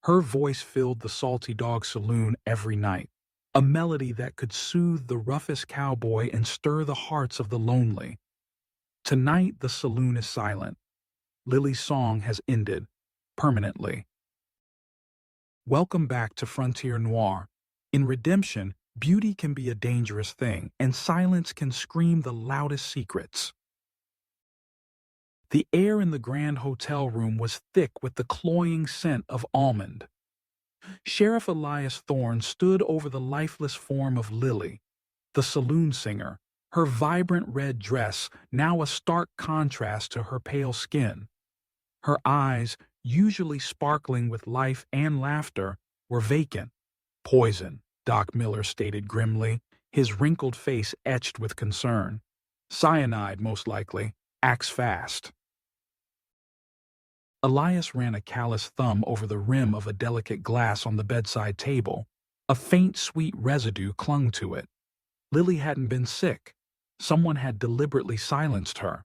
Her voice filled the Salty Dog Saloon every night, a melody that could soothe the roughest cowboy and stir the hearts of the lonely. Tonight the saloon is silent. Lily's song has ended, permanently. Welcome back to Frontier Noir. In Redemption, beauty can be a dangerous thing, and silence can scream the loudest secrets. The air in the grand hotel room was thick with the cloying scent of almond. Sheriff Elias Thorne stood over the lifeless form of Lily, the saloon singer, her vibrant red dress now a stark contrast to her pale skin. Her eyes, usually sparkling with life and laughter, were vacant. Poison, Doc Miller stated grimly, his wrinkled face etched with concern. Cyanide, most likely. Acts fast. Elias ran a callous thumb over the rim of a delicate glass on the bedside table. A faint, sweet residue clung to it. Lily hadn't been sick. Someone had deliberately silenced her.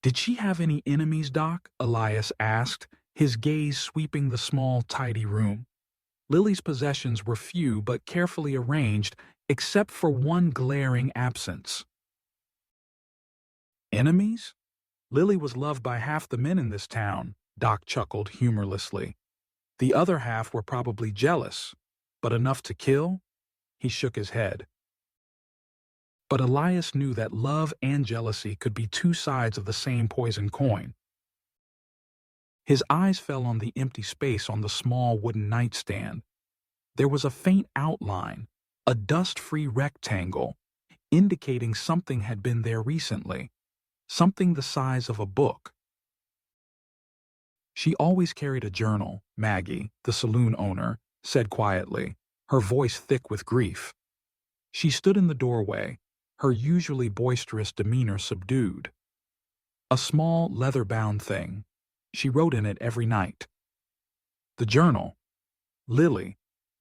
"Did she have any enemies, Doc?" Elias asked, his gaze sweeping the small, tidy room. Lily's possessions were few but carefully arranged, except for one glaring absence. Enemies? Lily was loved by half the men in this town, Doc chuckled humorlessly. The other half were probably jealous, but enough to kill? He shook his head. But Elias knew that love and jealousy could be two sides of the same poison coin. His eyes fell on the empty space on the small wooden nightstand. There was a faint outline, a dust-free rectangle, indicating something had been there recently, something the size of a book. She always carried a journal, Maggie, the saloon owner, said quietly, her voice thick with grief. She stood in the doorway, her usually boisterous demeanor subdued. A small, leather-bound thing. She wrote in it every night. The journal. Lily,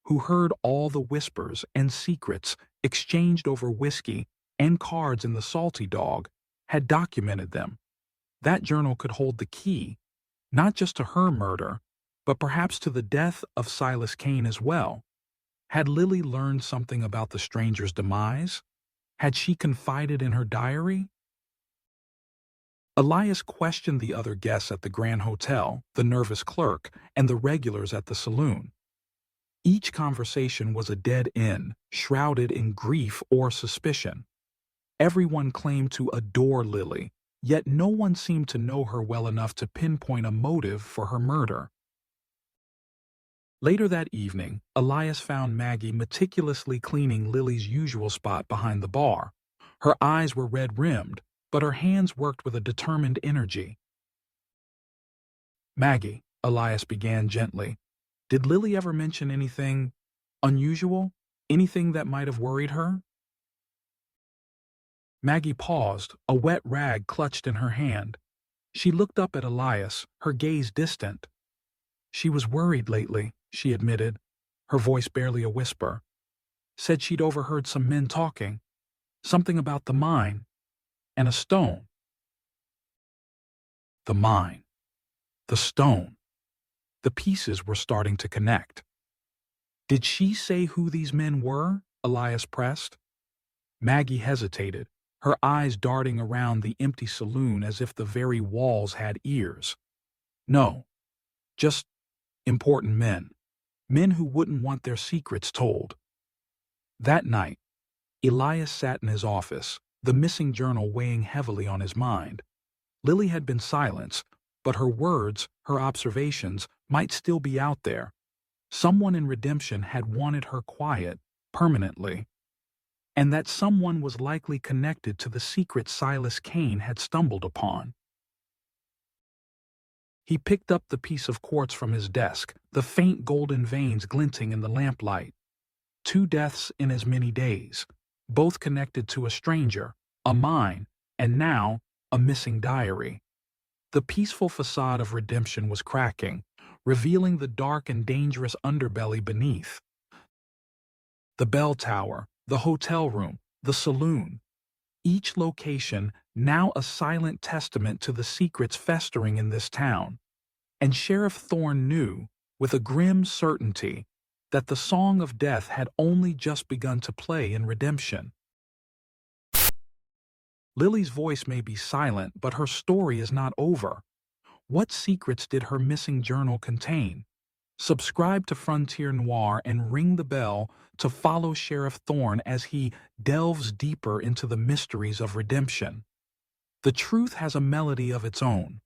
who heard all the whispers and secrets exchanged over whiskey and cards in the Salty Dog, had documented them. That journal could hold the key, not just to her murder, but perhaps to the death of Silas Kane as well. Had Lily learned something about the stranger's demise? Had she confided in her diary? Elias questioned the other guests at the Grand Hotel, the nervous clerk, and the regulars at the saloon. Each conversation was a dead end, shrouded in grief or suspicion. Everyone claimed to adore Lily, yet no one seemed to know her well enough to pinpoint a motive for her murder. Later that evening, Elias found Maggie meticulously cleaning Lily's usual spot behind the bar. Her eyes were red-rimmed, but her hands worked with a determined energy. "Maggie," Elias began gently, "did Lily ever mention anything unusual? Anything that might have worried her?" Maggie paused, a wet rag clutched in her hand. She looked up at Elias, her gaze distant. "She was worried lately," she admitted, her voice barely a whisper. "Said she'd overheard some men talking. Something about the mine. And a stone." The mine. The stone. The pieces were starting to connect. "Did she say who these men were?" Elias pressed. Maggie hesitated, her eyes darting around the empty saloon as if the very walls had ears. "No, just important men. Men who wouldn't want their secrets told." That night, Elias sat in his office, the missing journal weighing heavily on his mind. Lily had been silenced, but her words, her observations, might still be out there. Someone in Redemption had wanted her quiet, permanently. And that someone was likely connected to the secret Silas Kane had stumbled upon. He picked up the piece of quartz from his desk, the faint golden veins glinting in the lamplight. 2 deaths in as many days, both connected to a stranger, a mine, and now a missing diary. The peaceful facade of Redemption was cracking, revealing the dark and dangerous underbelly beneath. The bell tower, the hotel room, the saloon. Each location now a silent testament to the secrets festering in this town. And Sheriff Thorne knew, with a grim certainty, that the song of death had only just begun to play in redemption. Lily's voice may be silent, but her story is not over. What secrets did her missing journal contain? Subscribe to Frontier Noir and ring the bell to follow Sheriff Thorne as he delves deeper into the mysteries of redemption. The truth has a melody of its own,